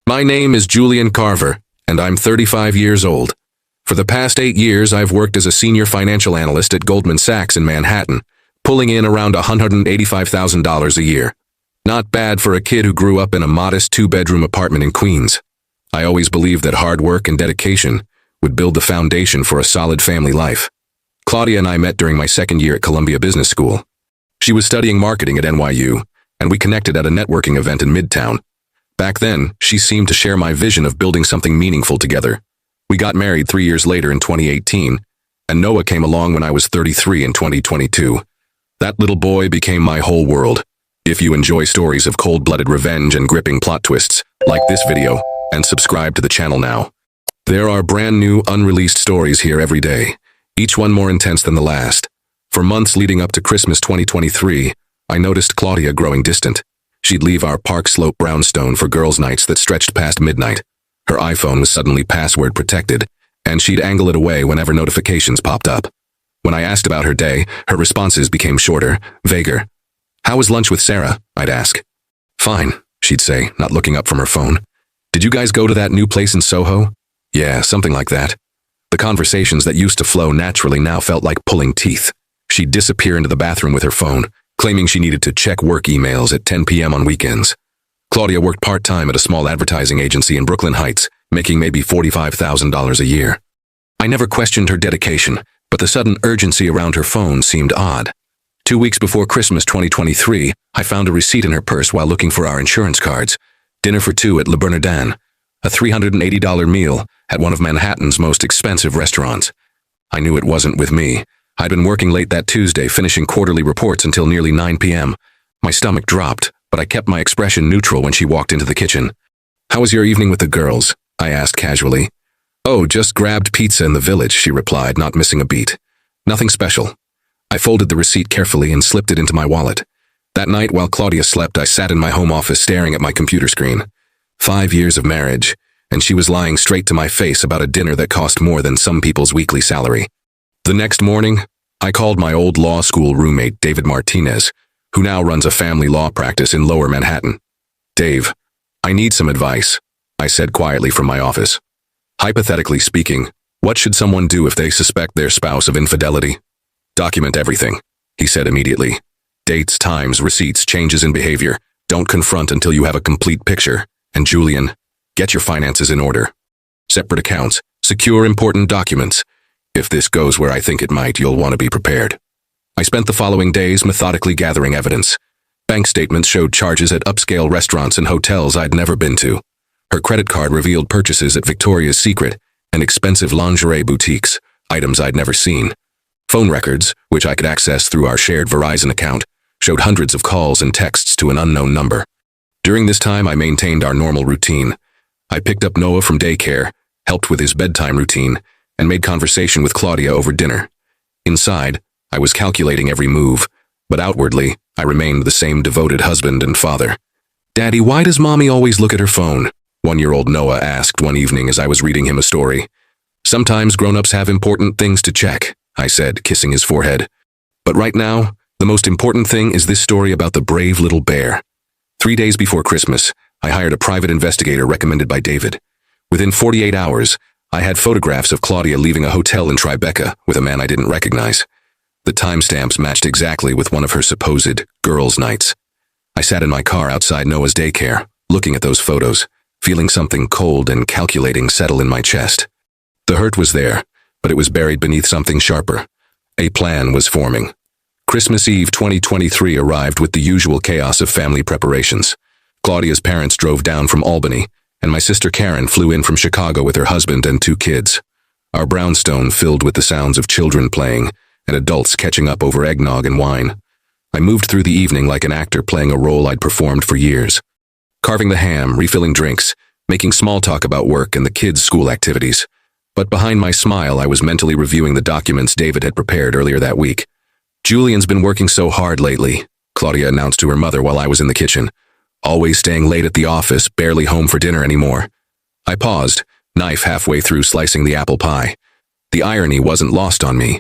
My name is Julian Carver, and I'm 35 years old. For the past 8 years, I've worked as a senior financial analyst at Goldman Sachs in Manhattan, pulling in around $185,000 a year. Not bad for a kid who grew up in a modest 2-bedroom apartment in Queens. I always believed that hard work and dedication would build the foundation for a solid family life. Claudia and I met during my second year at Columbia Business School. She was studying marketing at NYU, and we connected at a networking event in Midtown. Back then, she seemed to share my vision of building something meaningful together. We got married 3 years later in 2018, and Noah came along when I was 33 in 2022. That little boy became my whole world. If you enjoy stories of cold-blooded revenge and gripping plot twists, like this video and subscribe to the channel now. There are brand new, unreleased stories here every day, each one more intense than the last. For months leading up to Christmas 2023, I noticed Claudia growing distant. She'd leave our Park Slope brownstone for girls' nights that stretched past midnight. Her iPhone was suddenly password protected, and she'd angle it away whenever notifications popped up. When I asked about her day, her responses became shorter, vaguer. "How was lunch with Sarah?" I'd ask. "Fine," she'd say, not looking up from her phone. "Did you guys go to that new place in Soho?" "Yeah, something like that." The conversations that used to flow naturally now felt like pulling teeth. She'd disappear into the bathroom with her phone, claiming she needed to check work emails at 10 p.m. on weekends. Claudia worked part-time at a small advertising agency in Brooklyn Heights, making maybe $45,000 a year. I never questioned her dedication, but the sudden urgency around her phone seemed odd. 2 weeks before Christmas 2023, I found a receipt in her purse while looking for our insurance cards. Dinner for two at Le Bernardin, a $380 meal at one of Manhattan's most expensive restaurants. I knew it wasn't with me. I'd been working late that Tuesday, finishing quarterly reports until nearly 9 p.m. My stomach dropped, but I kept my expression neutral when she walked into the kitchen. "How was your evening with the girls?" I asked casually. "Oh, just grabbed pizza in the village," she replied, not missing a beat. "Nothing special." I folded the receipt carefully and slipped it into my wallet. That night, while Claudia slept, I sat in my home office staring at my computer screen. 5 years of marriage, and she was lying straight to my face about a dinner that cost more than some people's weekly salary. The next morning, I called my old law school roommate, David Martinez, who now runs a family law practice in Lower Manhattan. "Dave, I need some advice," I said quietly from my office. "Hypothetically speaking, what should someone do if they suspect their spouse of infidelity?" "Document everything," he said immediately. "Dates, times, receipts, changes in behavior. Don't confront until you have a complete picture. And Julian, get your finances in order. Separate accounts, secure important documents. If this goes where I think it might, you'll want to be prepared." I spent the following days methodically gathering evidence. Bank statements showed charges at upscale restaurants and hotels I'd never been to. Her credit card revealed purchases at Victoria's Secret and expensive lingerie boutiques, items I'd never seen. Phone records, which I could access through our shared Verizon account, showed hundreds of calls and texts to an unknown number. During this time, I maintained our normal routine. I picked up Noah from daycare, helped with his bedtime routine, and made conversation with Claudia over dinner. Inside, I was calculating every move, but outwardly, I remained the same devoted husband and father. "Daddy, why does Mommy always look at her phone?" 1-year-old Noah asked one evening as I was reading him a story. "Sometimes grown-ups have important things to check," I said, kissing his forehead. "But right now, the most important thing is this story about the brave little bear." 3 days before Christmas, I hired a private investigator recommended by David. Within 48 hours, I had photographs of Claudia leaving a hotel in Tribeca with a man I didn't recognize. The timestamps matched exactly with one of her supposed girls' nights. I sat in my car outside Noah's daycare, looking at those photos, feeling something cold and calculating settle in my chest. The hurt was there, but it was buried beneath something sharper. A plan was forming. Christmas Eve 2023 arrived with the usual chaos of family preparations. Claudia's parents drove down from Albany, and my sister Karen flew in from Chicago with her husband and 2 kids. Our brownstone filled with the sounds of children playing and adults catching up over eggnog and wine. I moved through the evening like an actor playing a role I'd performed for years. Carving the ham, refilling drinks, making small talk about work and the kids' school activities. But behind my smile, I was mentally reviewing the documents David had prepared earlier that week. "Julian's been working so hard lately," Claudia announced to her mother while I was in the kitchen. "Always staying late at the office, barely home for dinner anymore." I paused, knife halfway through slicing the apple pie. The irony wasn't lost on me.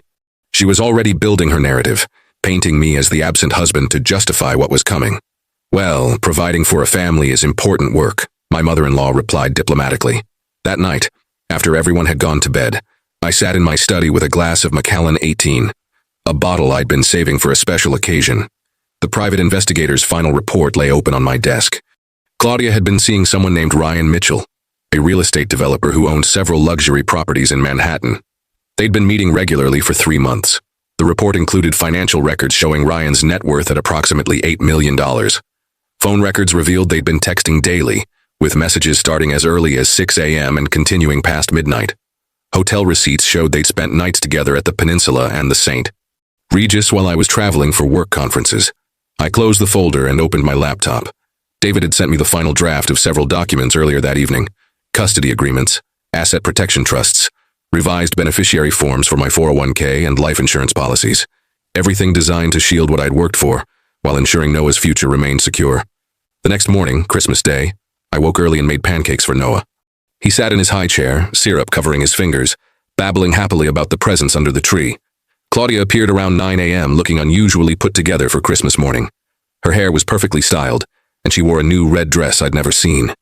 She was already building her narrative, painting me as the absent husband to justify what was coming. "Well, providing for a family is important work," my mother-in-law replied diplomatically. That night, after everyone had gone to bed, I sat in my study with a glass of Macallan 18, a bottle I'd been saving for a special occasion. The private investigator's final report lay open on my desk. Claudia had been seeing someone named Ryan Mitchell, a real estate developer who owned several luxury properties in Manhattan. They'd been meeting regularly for 3 months. The report included financial records showing Ryan's net worth at approximately $8 million. Phone records revealed they'd been texting daily, with messages starting as early as 6 a.m. and continuing past midnight. Hotel receipts showed they'd spent nights together at the Peninsula and the St. Regis while I was traveling for work conferences. I closed the folder and opened my laptop. David had sent me the final draft of several documents earlier that evening: custody agreements, asset protection trusts, revised beneficiary forms for my 401k and life insurance policies. Everything designed to shield what I'd worked for, while ensuring Noah's future remained secure. The next morning, Christmas Day, I woke early and made pancakes for Noah. He sat in his high chair, syrup covering his fingers, babbling happily about the presents under the tree. Claudia appeared around 9 a.m. looking unusually put together for Christmas morning. Her hair was perfectly styled, and she wore a new red dress I'd never seen.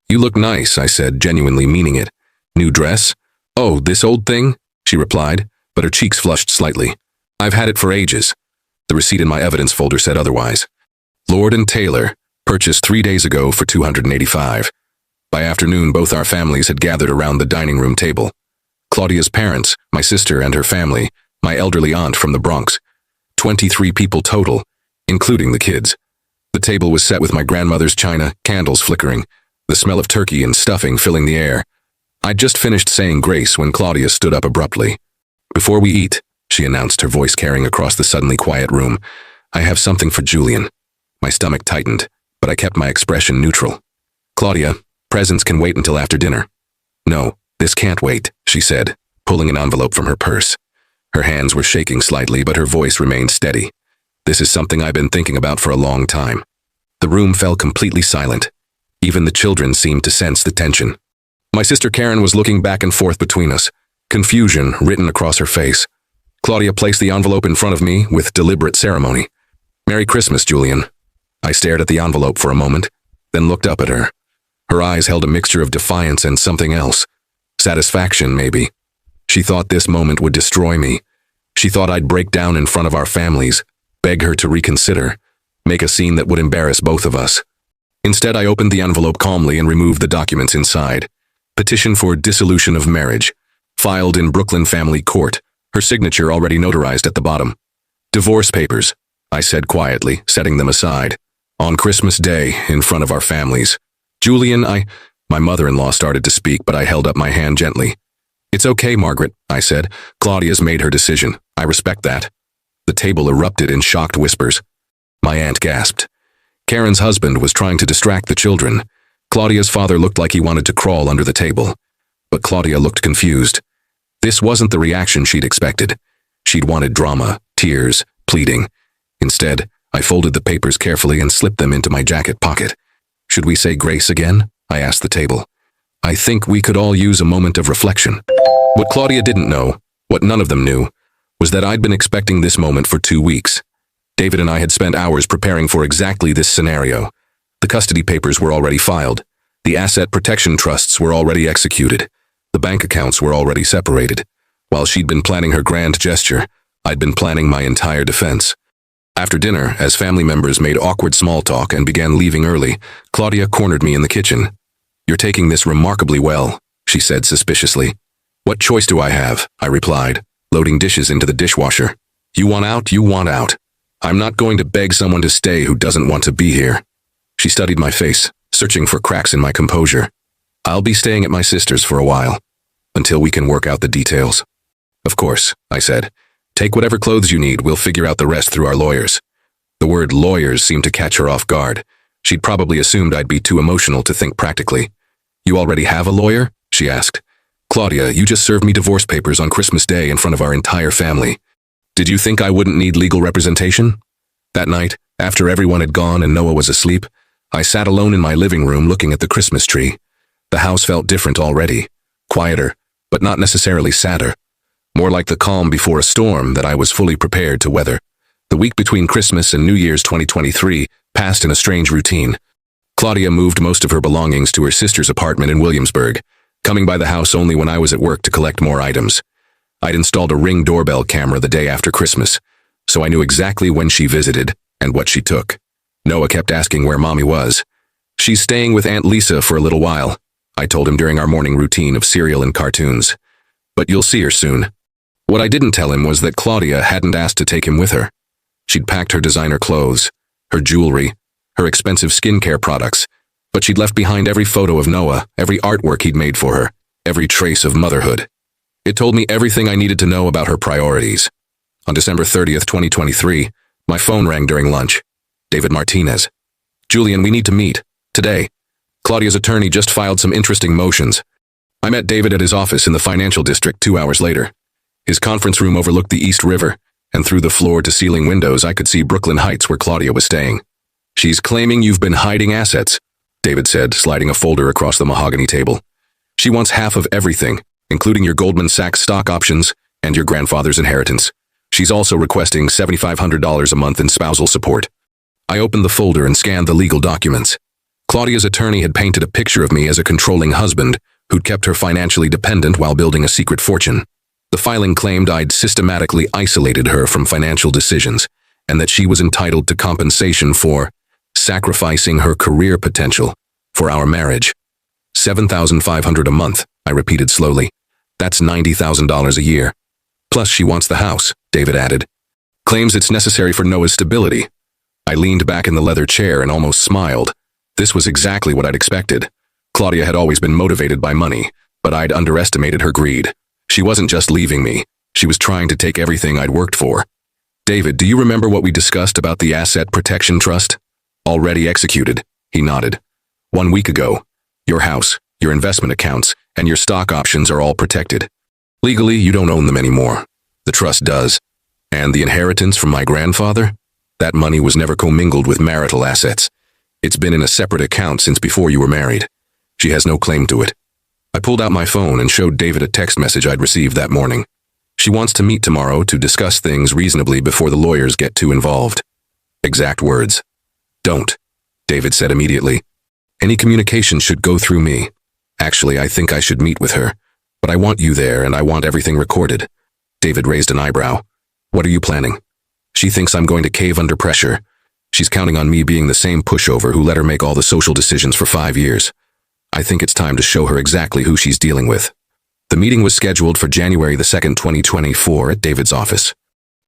"You look nice," I said, genuinely meaning it. "New dress? Oh, this old thing?" she replied, but her cheeks flushed slightly. "I've had it for ages." The receipt in my evidence folder said otherwise. Lord and Taylor, purchased 3 days ago for $285. By afternoon, both our families had gathered around the dining room table. Claudia's parents, my sister and her family, my elderly aunt from the Bronx. 23 people total, including the kids. The table was set with my grandmother's china, candles flickering, the smell of turkey and stuffing filling the air. I'd just finished saying grace when Claudia stood up abruptly. "Before we eat," she announced, her voice carrying across the suddenly quiet room, "I have something for Julian." My stomach tightened, but I kept my expression neutral. "Claudia, presents can wait until after dinner." "No, this can't wait," she said, pulling an envelope from her purse. Her hands were shaking slightly, but her voice remained steady. "This is something I've been thinking about for a long time." The room fell completely silent. Even the children seemed to sense the tension. My sister Karen was looking back and forth between us, confusion written across her face. Claudia placed the envelope in front of me with deliberate ceremony. "Merry Christmas, Julian." I stared at the envelope for a moment, then looked up at her. Her eyes held a mixture of defiance and something else. Satisfaction, maybe. She thought this moment would destroy me. She thought I'd break down in front of our families, beg her to reconsider, make a scene that would embarrass both of us. Instead, I opened the envelope calmly and removed the documents inside. Petition for dissolution of marriage, filed in Brooklyn Family Court, her signature already notarized at the bottom. Divorce papers, I said quietly, setting them aside. On Christmas Day, in front of our families. "Julian, My mother-in-law started to speak, but I held up my hand gently. "It's okay, Margaret," I said. "Claudia's made her decision. I respect that." The table erupted in shocked whispers. My aunt gasped. Karen's husband was trying to distract the children. Claudia's father looked like he wanted to crawl under the table. But Claudia looked confused. This wasn't the reaction she'd expected. She'd wanted drama, tears, pleading. Instead, I folded the papers carefully and slipped them into my jacket pocket. "Should we say grace again?" I asked the table. "I think we could all use a moment of reflection." What Claudia didn't know, what none of them knew, was that I'd been expecting this moment for 2 weeks. David and I had spent hours preparing for exactly this scenario. The custody papers were already filed. The asset protection trusts were already executed. The bank accounts were already separated. While she'd been planning her grand gesture, I'd been planning my entire defense. After dinner, as family members made awkward small talk and began leaving early, Claudia cornered me in the kitchen. "You're taking this remarkably well," she said suspiciously. "What choice do I have?" I replied, loading dishes into the dishwasher. "You want out, you want out. I'm not going to beg someone to stay who doesn't want to be here." She studied my face, searching for cracks in my composure. "I'll be staying at my sister's for a while, until we can work out the details." "Of course," I said. "Take whatever clothes you need, we'll figure out the rest through our lawyers." The word lawyers seemed to catch her off guard. She'd probably assumed I'd be too emotional to think practically. "You already have a lawyer?" she asked. "Claudia, you just served me divorce papers on Christmas Day in front of our entire family. Did you think I wouldn't need legal representation?" That night, after everyone had gone and Noah was asleep, I sat alone in my living room looking at the Christmas tree. The house felt different already, quieter, but not necessarily sadder. More like the calm before a storm that I was fully prepared to weather. The week between Christmas and New Year's 2023 passed in a strange routine. Claudia moved most of her belongings to her sister's apartment in Williamsburg, coming by the house only when I was at work to collect more items. I'd installed a Ring doorbell camera the day after Christmas, so I knew exactly when she visited and what she took. Noah kept asking where Mommy was. "She's staying with Aunt Lisa for a little while," I told him during our morning routine of cereal and cartoons. "But you'll see her soon." What I didn't tell him was that Claudia hadn't asked to take him with her. She'd packed her designer clothes, her jewelry, her expensive skincare products, but she'd left behind every photo of Noah, every artwork he'd made for her, every trace of motherhood. It told me everything I needed to know about her priorities. On December 30th, 2023, my phone rang during lunch. David Martinez. "Julian, we need to meet. Today." Claudia's attorney just filed some interesting motions. I met David at his office in the financial district 2 hours later. His conference room overlooked the East River, and through the floor-to-ceiling windows I could see Brooklyn Heights where Claudia was staying. "She's claiming you've been hiding assets," David said, sliding a folder across the mahogany table. "She wants half of everything, including your Goldman Sachs stock options and your grandfather's inheritance. She's also requesting $7,500 a month in spousal support." I opened the folder and scanned the legal documents. Claudia's attorney had painted a picture of me as a controlling husband who'd kept her financially dependent while building a secret fortune. The filing claimed I'd systematically isolated her from financial decisions and that she was entitled to compensation for sacrificing her career potential for our marriage. $7,500 a month, I repeated slowly. "That's $90,000 a year. Plus she wants the house," David added. "Claims it's necessary for Noah's stability." I leaned back in the leather chair and almost smiled. This was exactly what I'd expected. Claudia had always been motivated by money, but I'd underestimated her greed. She wasn't just leaving me. She was trying to take everything I'd worked for. "David, do you remember what we discussed about the Asset Protection Trust?" "Already executed," he nodded. "1 week ago. Your house, your investment accounts, and your stock options are all protected. Legally, you don't own them anymore. The trust does. And the inheritance from my grandfather? That money was never commingled with marital assets. It's been in a separate account since before you were married. She has no claim to it." I pulled out my phone and showed David a text message I'd received that morning. "She wants to meet tomorrow to discuss things reasonably before the lawyers get too involved." Exact words. "Don't," David said immediately. "Any communication should go through me. Actually, I think I should meet with her, but I want you there and I want everything recorded." David raised an eyebrow. "What are you planning?" "She thinks I'm going to cave under pressure. She's counting on me being the same pushover who let her make all the social decisions for 5 years. I think it's time to show her exactly who she's dealing with." The meeting was scheduled for January the 2nd, 2024 at David's office.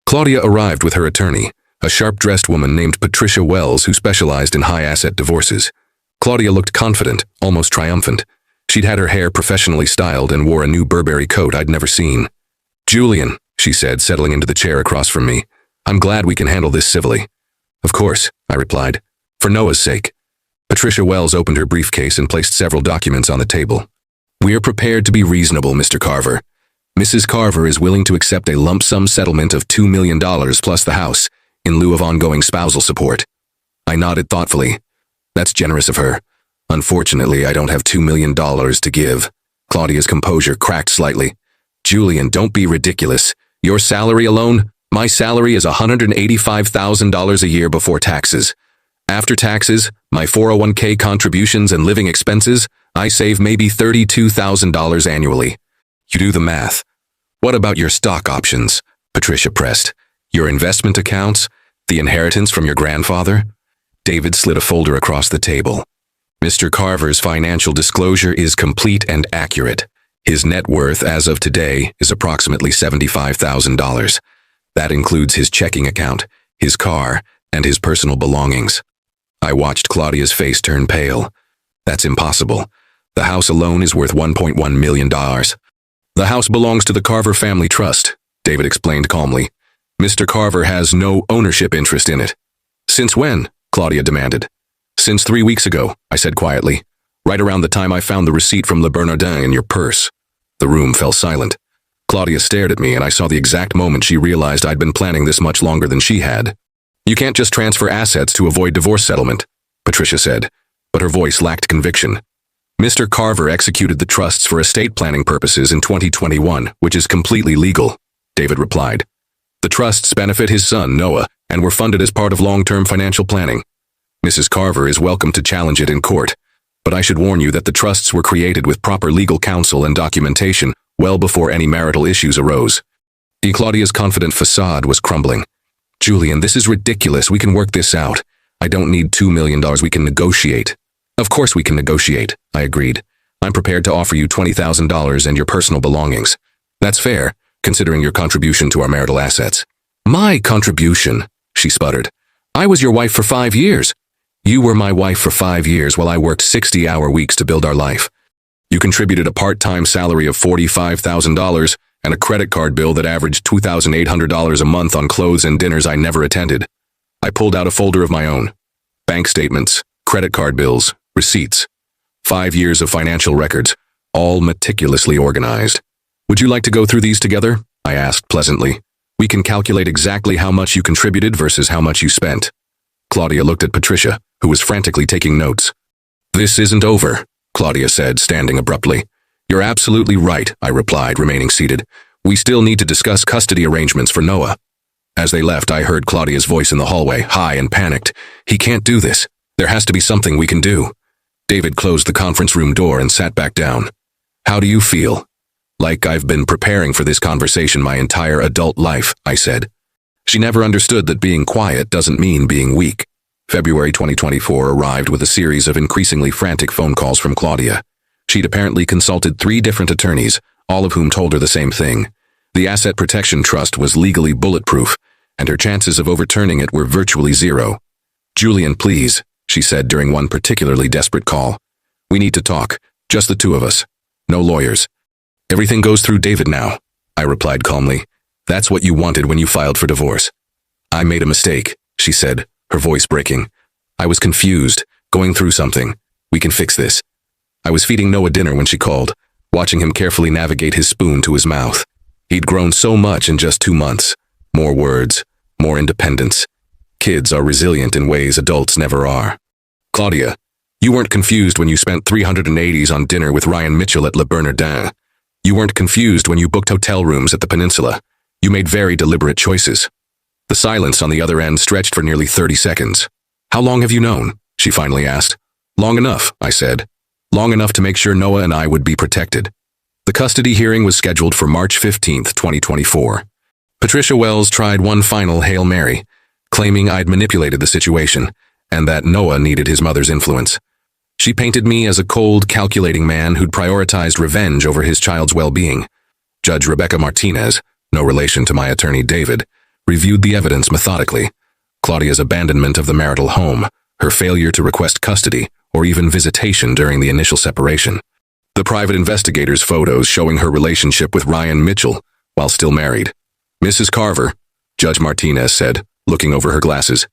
Claudia arrived with her attorney, a sharp-dressed woman named Patricia Wells who specialized in high-asset divorces. Claudia looked confident, almost triumphant. She'd had her hair professionally styled and wore a new Burberry coat I'd never seen. "Julian," she said, settling into the chair across from me, "I'm glad we can handle this civilly." "Of course," I replied, "for Noah's sake." Patricia Wells opened her briefcase and placed several documents on the table. "We're prepared to be reasonable, Mr. Carver. Mrs. Carver is willing to accept a lump sum settlement of $2 million plus the house, in lieu of ongoing spousal support." I nodded thoughtfully. "That's generous of her. Unfortunately, I don't have $2 million to give." Claudia's composure cracked slightly. "Julian, don't be ridiculous. Your salary alone? My salary is $185,000 a year before taxes. After taxes, my 401k contributions and living expenses, I save maybe $32,000 annually. You do the math. What about your stock options?" Patricia pressed. "Your investment accounts? The inheritance from your grandfather?" David slid a folder across the table. "Mr. Carver's financial disclosure is complete and accurate. His net worth as of today is approximately $75,000. That includes his checking account, his car, and his personal belongings." I watched Claudia's face turn pale. "That's impossible. The house alone is worth $1.1 million. The house belongs to the Carver Family Trust," David explained calmly. "Mr. Carver has no ownership interest in it." "Since when?" Claudia demanded. "Since 3 weeks ago," I said quietly, "right around the time I found the receipt from Le Bernardin in your purse." The room fell silent. Claudia stared at me and I saw the exact moment she realized I'd been planning this much longer than she had. "You can't just transfer assets to avoid divorce settlement," Patricia said, but her voice lacked conviction. "Mr. Carver executed the trusts for estate planning purposes in 2021, which is completely legal," David replied. "The trusts benefit his son, Noah, and were funded as part of long-term financial planning. Mrs. Carver is welcome to challenge it in court, but I should warn you that the trusts were created with proper legal counsel and documentation well before any marital issues arose. Claudia's confident facade was crumbling. Julian, this is ridiculous. We can work this out. I don't need $2 million. We can negotiate. Of course we can negotiate, I agreed. I'm prepared to offer you $20,000 and your personal belongings. That's fair, considering your contribution to our marital assets. My contribution, she sputtered. I was your wife for 5 years. You were my wife for 5 years while I worked 60-hour weeks to build our life. You contributed a part-time salary of $45,000 and a credit card bill that averaged $2,800 a month on clothes and dinners I never attended. I pulled out a folder of my own. Bank statements, credit card bills, receipts. 5 years of financial records, all meticulously organized. Would you like to go through these together? I asked pleasantly. We can calculate exactly how much you contributed versus how much you spent. Claudia looked at Patricia, who was frantically taking notes. This isn't over, Claudia said, standing abruptly. You're absolutely right, I replied, remaining seated. We still need to discuss custody arrangements for Noah. As they left, I heard Claudia's voice in the hallway, high and panicked. He can't do this. There has to be something we can do. David closed the conference room door and sat back down. How do you feel? Like I've been preparing for this conversation my entire adult life, I said. She never understood that being quiet doesn't mean being weak. February 2024 arrived with a series of increasingly frantic phone calls from Claudia. She'd apparently consulted 3 different attorneys, all of whom told her the same thing. The Asset Protection Trust was legally bulletproof, and her chances of overturning it were virtually zero. Julian, please, she said during one particularly desperate call. We need to talk, just the 2 of us. No lawyers. Everything goes through David now, I replied calmly. That's what you wanted when you filed for divorce. I made a mistake, she said, her voice breaking. I was confused, going through something. We can fix this. I was feeding Noah dinner when she called, watching him carefully navigate his spoon to his mouth. He'd grown so much in just 2 months. More words, more independence. Kids are resilient in ways adults never are. Claudia, you weren't confused when you spent $380 on dinner with Ryan Mitchell at Le Bernardin. You weren't confused when you booked hotel rooms at the Peninsula. You made very deliberate choices. The silence on the other end stretched for nearly 30 seconds. How long have you known? She finally asked. Long enough, I said. Long enough to make sure Noah and I would be protected. The custody hearing was scheduled for March 15, 2024. Patricia Wells tried one final Hail Mary, claiming I'd manipulated the situation, and that Noah needed his mother's influence. She painted me as a cold, calculating man who'd prioritized revenge over his child's well-being. Judge Rebecca Martinez, no relation to my attorney David, reviewed the evidence methodically. Claudia's abandonment of the marital home, her failure to request custody or even visitation during the initial separation. The private investigator's photos showing her relationship with Ryan Mitchell while still married. Mrs. Carver, Judge Martinez said, looking over her glasses,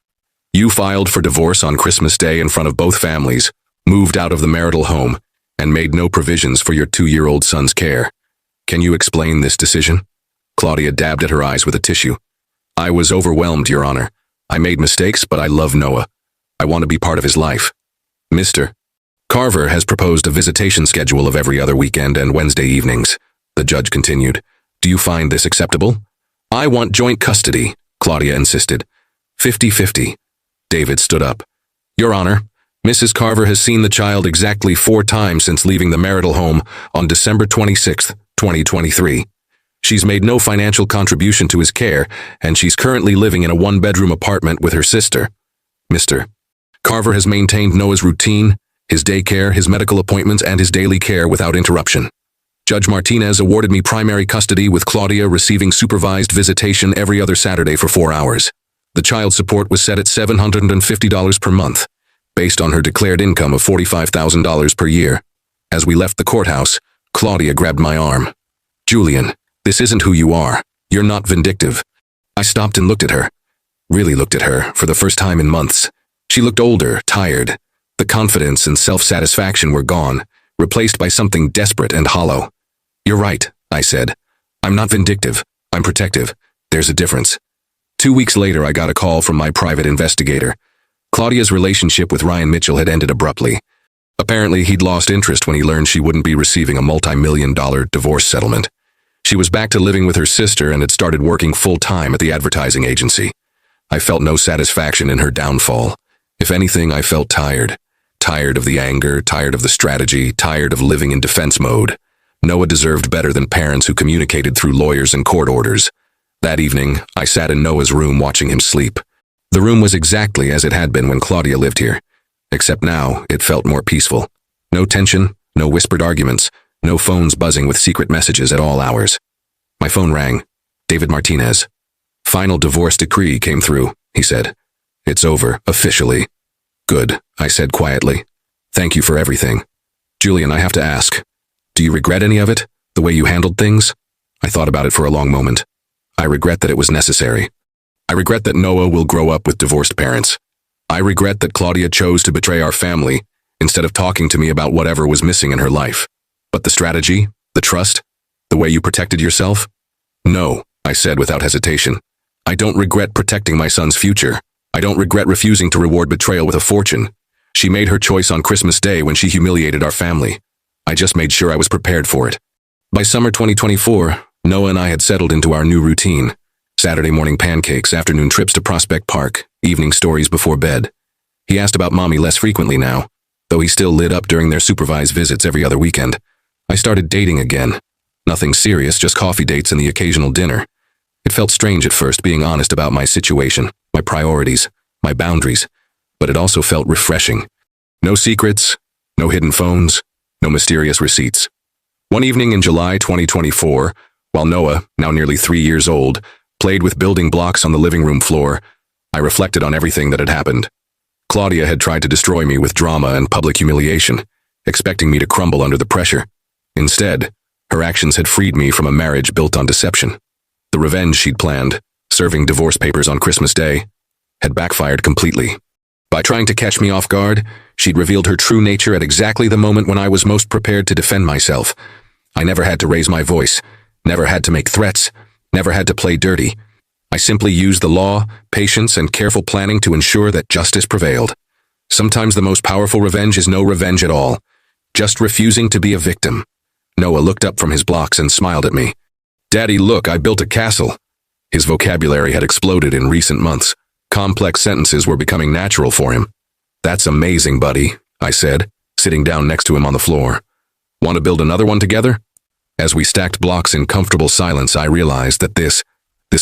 you filed for divorce on Christmas Day in front of both families, moved out of the marital home, and made no provisions for your 2-year-old son's care. Can you explain this decision? Claudia dabbed at her eyes with a tissue. I was overwhelmed, Your Honor. I made mistakes, but I love Noah. I want to be part of his life. Mr. Carver has proposed a visitation schedule of every other weekend and Wednesday evenings, the judge continued. Do you find this acceptable? I want joint custody, Claudia insisted. 50-50. David stood up. Your Honor, Mrs. Carver has seen the child exactly 4 times since leaving the marital home on December 26, 2023. She's made no financial contribution to his care, and she's currently living in a 1-bedroom apartment with her sister. Mr. Carver has maintained Noah's routine, his daycare, his medical appointments, and his daily care without interruption. Judge Martinez awarded me primary custody with Claudia receiving supervised visitation every other Saturday for 4 hours. The child support was set at $750 per month, based on her declared income of $45,000 per year. As we left the courthouse, Claudia grabbed my arm. Julian, this isn't who you are. You're not vindictive. I stopped and looked at her. Really looked at her, for the first time in months. She looked older, tired. The confidence and self-satisfaction were gone, replaced by something desperate and hollow. You're right, I said. I'm not vindictive. I'm protective. There's a difference. 2 weeks later, I got a call from my private investigator. Claudia's relationship with Ryan Mitchell had ended abruptly. Apparently, he'd lost interest when he learned she wouldn't be receiving a multi-million-dollar divorce settlement. She was back to living with her sister and had started working full-time at the advertising agency. I felt no satisfaction in her downfall. If anything, I felt tired. Tired of the anger, tired of the strategy, tired of living in defense mode. Noah deserved better than parents who communicated through lawyers and court orders. That evening, I sat in Noah's room watching him sleep. The room was exactly as it had been when Claudia lived here, except now it felt more peaceful. No tension, no whispered arguments, no phones buzzing with secret messages at all hours. My phone rang. David Martinez. Final divorce decree came through, he said. It's over, officially. Good, I said quietly. Thank you for everything. Julian, I have to ask. Do you regret any of it? The way you handled things? I thought about it for a long moment. I regret that it was necessary. I regret that Noah will grow up with divorced parents. I regret that Claudia chose to betray our family instead of talking to me about whatever was missing in her life. But the strategy, the trust, the way you protected yourself? No, I said without hesitation. I don't regret protecting my son's future. I don't regret refusing to reward betrayal with a fortune. She made her choice on Christmas Day when she humiliated our family. I just made sure I was prepared for it. By summer 2024, Noah and I had settled into our new routine. Saturday morning pancakes, afternoon trips to Prospect Park, evening stories before bed. He asked about mommy less frequently now, though he still lit up during their supervised visits every other weekend. I started dating again. Nothing serious, just coffee dates and the occasional dinner. It felt strange at first being honest about my situation, my priorities, my boundaries, but it also felt refreshing. No secrets, no hidden phones, no mysterious receipts. One evening in July 2024, while Noah, now nearly 3 years old, played with building blocks on the living room floor, I reflected on everything that had happened. Claudia had tried to destroy me with drama and public humiliation, expecting me to crumble under the pressure. Instead, her actions had freed me from a marriage built on deception. The revenge she'd planned, serving divorce papers on Christmas Day, had backfired completely. By trying to catch me off guard, she'd revealed her true nature at exactly the moment when I was most prepared to defend myself. I never had to raise my voice, never had to make threats, never had to play dirty. I simply used the law, patience, and careful planning to ensure that justice prevailed. Sometimes the most powerful revenge is no revenge at all, just refusing to be a victim. Noah looked up from his blocks and smiled at me. Daddy, look, I built a castle. His vocabulary had exploded in recent months. Complex sentences were becoming natural for him. That's amazing, buddy, I said, sitting down next to him on the floor. Want to build another one together? As we stacked blocks in comfortable silence, I realized that this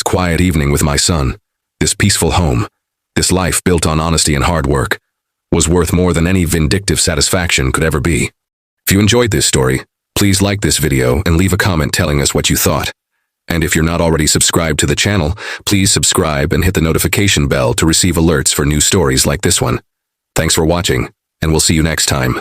quiet evening with my son, this peaceful home, this life built on honesty and hard work, was worth more than any vindictive satisfaction could ever be. If you enjoyed this story, please like this video and leave a comment telling us what you thought. And if you're not already subscribed to the channel, please subscribe and hit the notification bell to receive alerts for new stories like this one. Thanks for watching, and we'll see you next time.